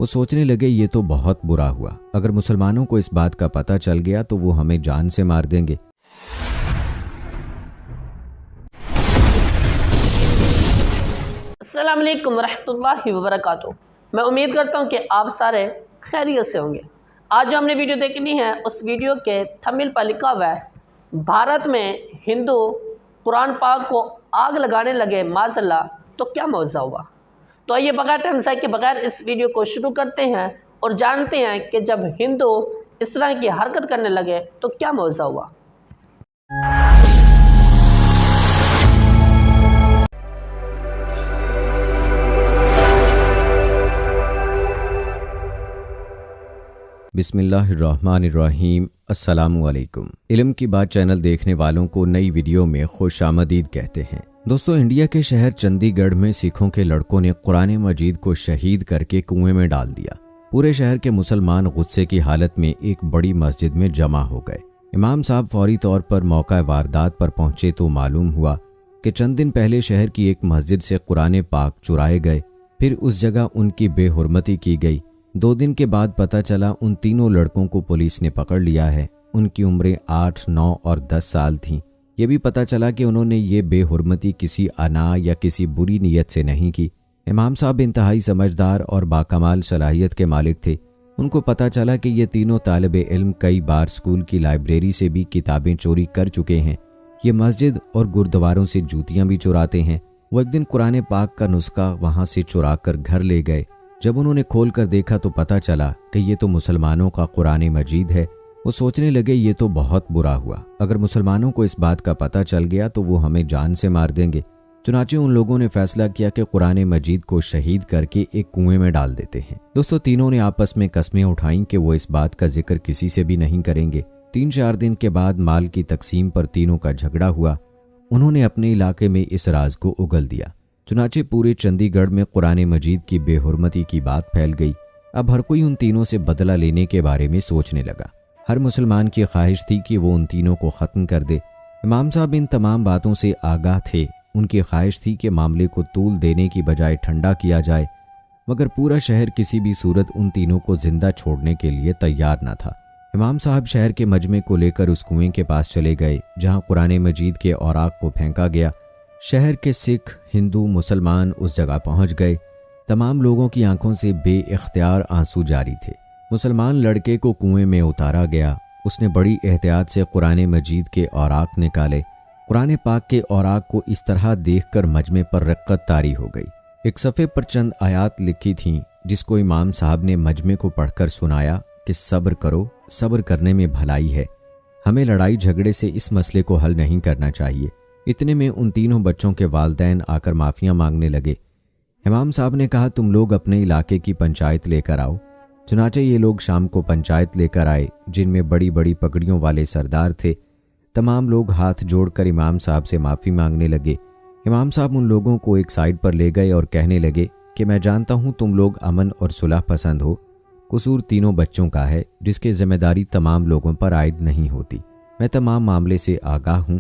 وہ سوچنے لگے یہ تو بہت برا ہوا، اگر مسلمانوں کو اس بات کا پتہ چل گیا تو وہ ہمیں جان سے مار دیں گے۔ السلام علیکم ورحمۃ اللہ وبرکاتہ۔ میں امید کرتا ہوں کہ آپ سارے خیریت سے ہوں گے۔ آج جو ہم نے ویڈیو دیکھنی ہے اس ویڈیو کے تھمبنیل پر لکھا ہوا ہے بھارت میں ہندو قرآن پاک کو آگ لگانے لگے معاذ اللہ تو کیا معاوضہ ہوا۔ تو آئیے بغیر ٹائم ضائع کے بغیر اس ویڈیو کو شروع کرتے ہیں اور جانتے ہیں کہ جب ہندو اس طرح کی حرکت کرنے لگے تو کیا معاوضہ ہوا۔ بسم اللہ الرحمن الرحیم۔ السلام علیکم۔ علم کی بات چینل دیکھنے والوں کو نئی ویڈیو میں خوش آمدید کہتے ہیں۔ دوستو، انڈیا کے شہر چندی گڑھ میں سکھوں کے لڑکوں نے قرآن مجید کو شہید کر کے کنویں میں ڈال دیا۔ پورے شہر کے مسلمان غصے کی حالت میں ایک بڑی مسجد میں جمع ہو گئے۔ امام صاحب فوری طور پر موقع واردات پر پہنچے تو معلوم ہوا کہ چند دن پہلے شہر کی ایک مسجد سے قرآن پاک چرائے گئے، پھر اس جگہ ان کی بے حرمتی کی گئی۔ 2 دن کے بعد پتہ چلا ان تینوں لڑکوں کو پولیس نے پکڑ لیا ہے۔ ان کی عمریں 8، 9 اور 10 سال تھیں۔ یہ بھی پتہ چلا کہ انہوں نے یہ بے حرمتی کسی انا یا کسی بری نیت سے نہیں کی۔ امام صاحب انتہائی سمجھدار اور باکمال صلاحیت کے مالک تھے۔ ان کو پتہ چلا کہ یہ تینوں طالب علم کئی بار اسکول کی لائبریری سے بھی کتابیں چوری کر چکے ہیں۔ یہ مسجد اور گردواروں سے جوتیاں بھی چراتے ہیں۔ وہ ایک دن قرآن پاک کا نسخہ وہاں سے چرا کر گھر لے گئے۔ جب انہوں نے کھول کر دیکھا تو پتہ چلا کہ یہ تو مسلمانوں کا قرآن مجید ہے۔ وہ سوچنے لگے یہ تو بہت برا ہوا، اگر مسلمانوں کو اس بات کا پتہ چل گیا تو وہ ہمیں جان سے مار دیں گے۔ چنانچہ ان لوگوں نے فیصلہ کیا کہ قرآن مجید کو شہید کر کے ایک کنویں میں ڈال دیتے ہیں۔ دوستو، تینوں نے آپس میں قسمیں اٹھائیں کہ وہ اس بات کا ذکر کسی سے بھی نہیں کریں گے۔ 3-4 دن کے بعد مال کی تقسیم پر تینوں کا جھگڑا ہوا۔ انہوں نے اپنے علاقے میں اس راز کو اگل دیا۔ چنانچہ پورے چندی گڑھ میں قرآن مجید کی بے حرمتی کی بات پھیل گئی۔ اب ہر کوئی ان تینوں سے بدلہ لینے کے بارے میں سوچنے لگا۔ ہر مسلمان کی خواہش تھی کہ وہ ان تینوں کو ختم کر دے۔ امام صاحب ان تمام باتوں سے آگاہ تھے۔ ان کی خواہش تھی کہ معاملے کو طول دینے کی بجائے ٹھنڈا کیا جائے، مگر پورا شہر کسی بھی صورت ان تینوں کو زندہ چھوڑنے کے لیے تیار نہ تھا۔ امام صاحب شہر کے مجمع کو لے کر اس کنویں کے پاس چلے گئے جہاں قرآن مجید کے اوراق کو پھینکا گیا۔ شہر کے سکھ، ہندو، مسلمان اس جگہ پہنچ گئے۔ تمام لوگوں کی آنکھوں سے بے اختیار آنسو جاری تھے۔ مسلمان لڑکے کو کنویں میں اتارا گیا۔ اس نے بڑی احتیاط سے قرآن مجید کے اوراق نکالے۔ قرآن پاک کے اوراق کو اس طرح دیکھ کر مجمع پر رقت طاری ہو گئی۔ ایک صفحے پر چند آیات لکھی تھیں جس کو امام صاحب نے مجمع کو پڑھ کر سنایا کہ صبر کرو، صبر کرنے میں بھلائی ہے، ہمیں لڑائی جھگڑے سے اس مسئلے کو حل نہیں کرنا چاہیے۔ اتنے میں ان تینوں بچوں کے والدین آ کر معافیاں مانگنے لگے۔ امام صاحب نے کہا تم لوگ اپنے علاقے کی پنچایت لے کر آؤ۔ چنانچہ یہ لوگ شام کو پنچایت لے کر آئے جن میں بڑی بڑی پگڑیوں والے سردار تھے۔ تمام لوگ ہاتھ جوڑ کر امام صاحب سے معافی مانگنے لگے۔ امام صاحب ان لوگوں کو ایک سائڈ پر لے گئے اور کہنے لگے کہ میں جانتا ہوں تم لوگ امن اور صلح پسند ہو، قصور تینوں بچوں کا ہے جس کی ذمہ داری تمام لوگوں پر عائد نہیں ہوتی۔ میں تمام معاملے سے آگاہ ہوں،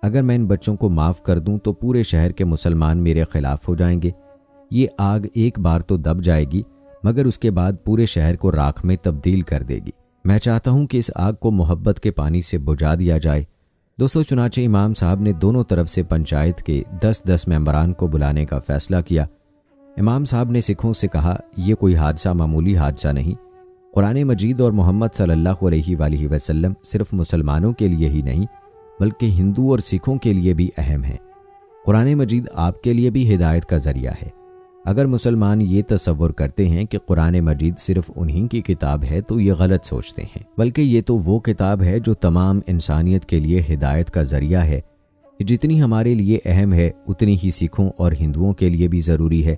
اگر میں ان بچوں کو معاف کر دوں تو پورے شہر کے مسلمان میرے خلاف ہو جائیں گے۔ یہ آگ ایک بار تو دب جائے گی مگر اس کے بعد پورے شہر کو راکھ میں تبدیل کر دے گی۔ میں چاہتا ہوں کہ اس آگ کو محبت کے پانی سے بجھا دیا جائے۔ دوستو، چنانچہ امام صاحب نے دونوں طرف سے پنچایت کے 10 ممبران کو بلانے کا فیصلہ کیا۔ امام صاحب نے سکھوں سے کہا یہ کوئی حادثہ معمولی حادثہ نہیں، قرآن مجید اور محمد صلی اللہ علیہ وآلہ وسلم صرف مسلمانوں کے لیے ہی نہیں بلکہ ہندو اور سکھوں کے لیے بھی اہم ہے۔ قرآن مجید آپ کے لیے بھی ہدایت کا ذریعہ ہے۔ اگر مسلمان یہ تصور کرتے ہیں کہ قرآن مجید صرف انہی کی کتاب ہے تو یہ غلط سوچتے ہیں، بلکہ یہ تو وہ کتاب ہے جو تمام انسانیت کے لیے ہدایت کا ذریعہ ہے۔ جتنی ہمارے لیے اہم ہے اتنی ہی سکھوں اور ہندوؤں کے لیے بھی ضروری ہے۔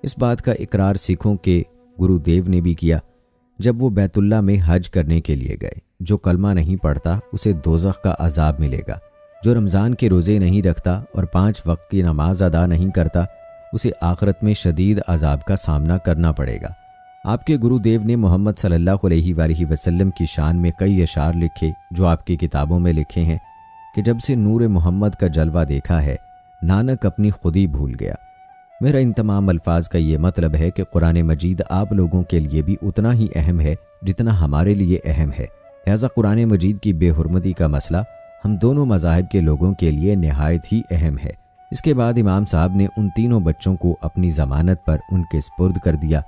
اس بات کا اقرار سکھوں کے گرو دیو نے بھی کیا جب وہ بیت اللہ میں حج کرنے کے لیے گئے۔ جو کلمہ نہیں پڑھتا اسے دوزخ کا عذاب ملے گا، جو رمضان کے روزے نہیں رکھتا اور 5 وقت کی نماز ادا نہیں کرتا اسے آخرت میں شدید عذاب کا سامنا کرنا پڑے گا۔ آپ کے گرو دیو نے محمد صلی اللہ علیہ وآلہ وسلم کی شان میں کئی اشعار لکھے جو آپ کی کتابوں میں لکھے ہیں کہ جب سے نور محمد کا جلوہ دیکھا ہے نانک اپنی خودی بھول گیا۔ میرا ان تمام الفاظ کا یہ مطلب ہے کہ قرآن مجید آپ لوگوں کے لیے بھی اتنا ہی اہم ہے جتنا ہمارے لیے اہم ہے، لہذا قرآن مجید کی بے حرمتی کا مسئلہ ہم دونوں مذاہب کے لوگوں کے لیے نہایت ہی اہم ہے۔ اس کے بعد امام صاحب نے ان تینوں بچوں کو اپنی ضمانت پر ان کے سپرد کر دیا۔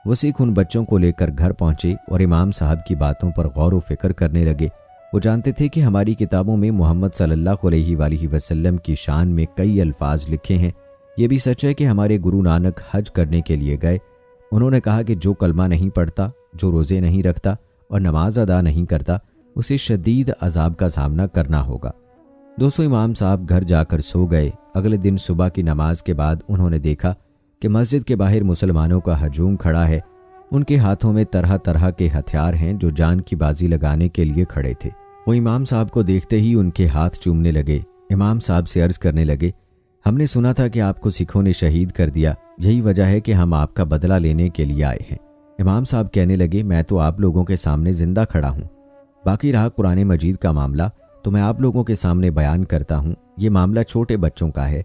وہ سکھ ان بچوں کو لے کر گھر پہنچے اور امام صاحب کی باتوں پر غور و فکر کرنے لگے۔ وہ جانتے تھے کہ ہماری کتابوں میں محمد صلی اللہ علیہ وآلہ وسلم کی شان میں کئی الفاظ لکھے ہیں۔ یہ بھی سچ ہے کہ ہمارے گرو نانک حج کرنے کے لیے گئے۔ انہوں نے کہا کہ جو کلمہ نہیں پڑھتا، جو روزے نہیں رکھتا اور نماز ادا نہیں کرتا، اسے شدید عذاب کا سامنا کرنا ہوگا۔ دوستو، امام صاحب گھر جا کر سو گئے۔ اگلے دن صبح کی نماز کے بعد انہوں نے دیکھا کہ مسجد کے باہر مسلمانوں کا ہجوم کھڑا ہے۔ ان کے ہاتھوں میں طرح طرح کے ہتھیار ہیں جو جان کی بازی لگانے کے لیے کھڑے تھے۔ وہ امام صاحب کو دیکھتے ہی ان کے ہاتھ چومنے لگے۔ امام صاحب سے عرض کرنے لگے، ہم نے سنا تھا کہ آپ کو سکھوں نے شہید کر دیا، یہی وجہ ہے کہ ہم آپ کا بدلہ لینے کے لیے آئے ہیں۔ امام صاحب کہنے لگے، میں تو آپ لوگوں کے سامنے زندہ کھڑا ہوں، باقی رہا قرآن مجید کا معاملہ تو میں آپ لوگوں کے سامنے بیان کرتا ہوں۔ یہ معاملہ چھوٹے بچوں کا ہے،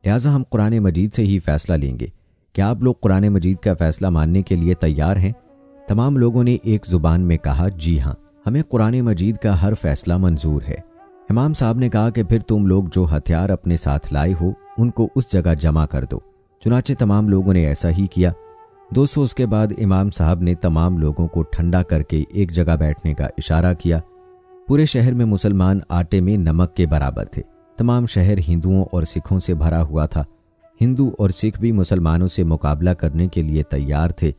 لہٰذا ہم قرآن مجید سے ہی فیصلہ لیں گے۔ کیا آپ لوگ قرآن مجید کا فیصلہ ماننے کے لیے تیار ہیں؟ تمام لوگوں نے ایک زبان میں کہا، جی ہاں، ہمیں قرآن مجید کا ہر فیصلہ منظور ہے۔ امام صاحب نے کہا کہ پھر تم لوگ جو ہتھیار اپنے ساتھ لائے ہو ان کو اس جگہ جمع کر دو۔ چنانچہ تمام لوگوں نے ایسا ہی کیا۔ دوستو، اس کے بعد امام صاحب نے تمام لوگوں کو ٹھنڈا کر کے ایک جگہ بیٹھنے کا اشارہ کیا۔ پورے شہر میں مسلمان آٹے میں نمک کے برابر تھے۔ تمام شہر ہندوؤں اور سکھوں سے بھرا ہوا تھا۔ ہندو اور سکھ بھی مسلمانوں سے مقابلہ کرنے کے لیے تیار تھے،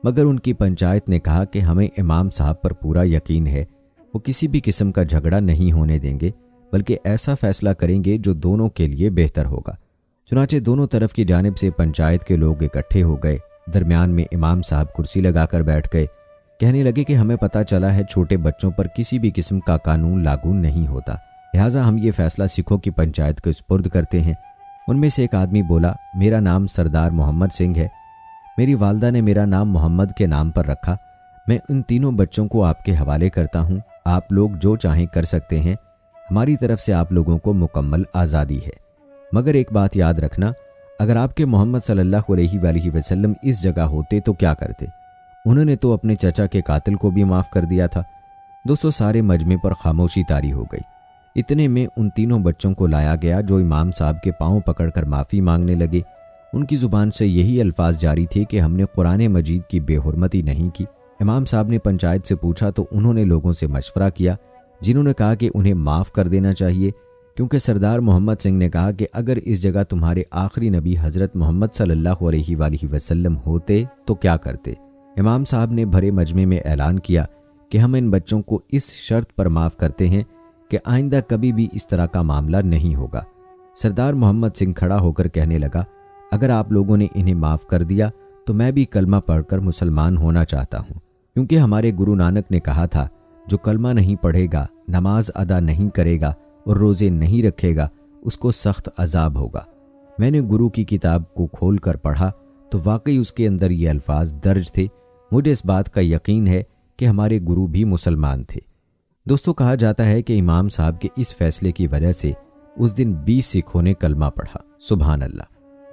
مگر ان کی پنچایت نے کہا کہ ہمیں امام صاحب پر پورا یقین ہے، وہ کسی بھی قسم کا جھگڑا نہیں ہونے دیں گے، بلکہ ایسا فیصلہ کریں گے جو دونوں کے لیے بہتر ہوگا۔ چنانچہ دونوں طرف کی جانب سے پنچایت کے لوگ اکٹھے ہو گئے۔ درمیان میں امام صاحب کرسی لگا کر بیٹھ گئے۔ کہنے لگے کہ ہمیں پتہ چلا ہے چھوٹے بچوں پر کسی بھی قسم کا قانون لاگو نہیں ہوتا، لہٰذا ہم یہ فیصلہ سکھوں کی پنچایت کو سپرد کرتے ہیں۔ ان میں سے ایک آدمی بولا، میرا نام سردار محمد سنگھ ہے، میری والدہ نے میرا نام محمد کے نام پر رکھا، میں ان تینوں بچوں کو آپ کے حوالے کرتا ہوں، آپ لوگ جو چاہیں کر سکتے ہیں، ہماری طرف سے آپ لوگوں کو مکمل آزادی ہے، مگر ایک بات یاد رکھنا، اگر آپ کے محمد صلی اللہ علیہ وآلہ وسلم اس جگہ ہوتے تو کیا کرتے؟ انہوں نے تو اپنے چچا کے قاتل کو بھی معاف کر دیا تھا۔ دوستو، سارے مجمع پر خاموشی طاری ہو گئی۔ اتنے میں ان تینوں بچوں کو لایا گیا جو امام صاحب کے پاؤں پکڑ کر معافی مانگنے لگے۔ ان کی زبان سے یہی الفاظ جاری تھے کہ ہم نے قرآن مجید کی بے حرمتی نہیں کی۔ امام صاحب نے پنچایت سے پوچھا تو انہوں نے لوگوں سے مشورہ کیا، جنہوں نے کہا کہ انہیں معاف کر دینا چاہیے، کیونکہ سردار محمد سنگھ نے کہا کہ اگر اس جگہ تمہارے آخری نبی حضرت محمد صلی اللہ علیہ وآلہ وسلم ہوتے تو کیا کرتے؟ امام صاحب نے بھرے مجمع میں اعلان کیا کہ ہم ان بچوں کو اس شرط پر معاف کرتے ہیں کہ آئندہ کبھی بھی اس طرح کا معاملہ نہیں ہوگا۔ سردار محمد سنگھ کھڑا ہو کر کہنے لگا، اگر آپ لوگوں نے انہیں معاف کر دیا تو میں بھی کلمہ پڑھ کر مسلمان ہونا چاہتا ہوں، کیونکہ ہمارے گرو نانک نے کہا تھا، جو کلمہ نہیں پڑھے گا، نماز ادا نہیں کرے گا اور روزے نہیں رکھے گا، اس کو سخت عذاب ہوگا۔ میں نے گرو کی کتاب کو کھول کر پڑھا تو واقعی اس کے اندر یہ الفاظ درج تھے۔ مجھے اس بات کا یقین ہے کہ ہمارے گرو بھی مسلمان تھے۔ دوستو، کہا جاتا ہے کہ امام صاحب کے اس فیصلے کی وجہ سے اس دن 20 سکھوں نے کلمہ پڑھا۔ سبحان اللہ۔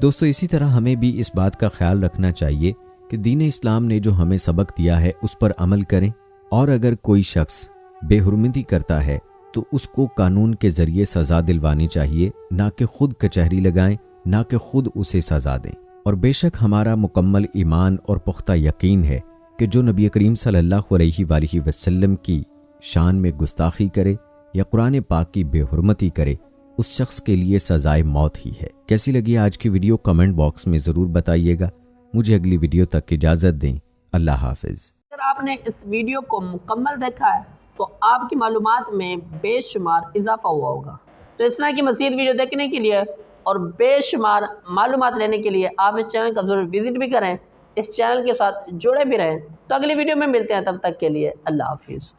دوستو، اسی طرح ہمیں بھی اس بات کا خیال رکھنا چاہیے کہ دین اسلام نے جو ہمیں سبق دیا ہے اس پر عمل کریں، اور اگر کوئی شخص بے حرمتی کرتا ہے تو اس کو قانون کے ذریعے سزا دلوانی چاہیے، نہ کہ خود کچہری لگائیں، نہ کہ خود اسے سزا دیں۔ اور بے شک ہمارا مکمل ایمان اور پختہ یقین ہے کہ جو نبی کریم صلی اللہ علیہ وآلہ وسلم کی شان میں گستاخی کرے یا قرآن پاک کی بے حرمتی کرے، اس شخص کے لیے سزائے موت ہی ہے۔ کیسی لگی آج کی ویڈیو کمنٹ باکس میں ضرور بتائیے گا۔ مجھے اگلی ویڈیو تک کی اجازت دیں۔ اللہ حافظ۔ اگر آپ نے اس ویڈیو کو مکمل دیکھا ہے تو آپ کی معلومات میں بے شمار اضافہ ہوا ہوگا۔ تو اس طرح کی مزید ویڈیو دیکھنے کے لیے اور بے شمار معلومات لینے کے لیے آپ اس چینل کا ضرور وزٹ بھی کریں، اس چینل کے ساتھ جڑے بھی رہیں۔ تو اگلی ویڈیو میں ملتے ہیں، تب تک کے لیے اللہ حافظ۔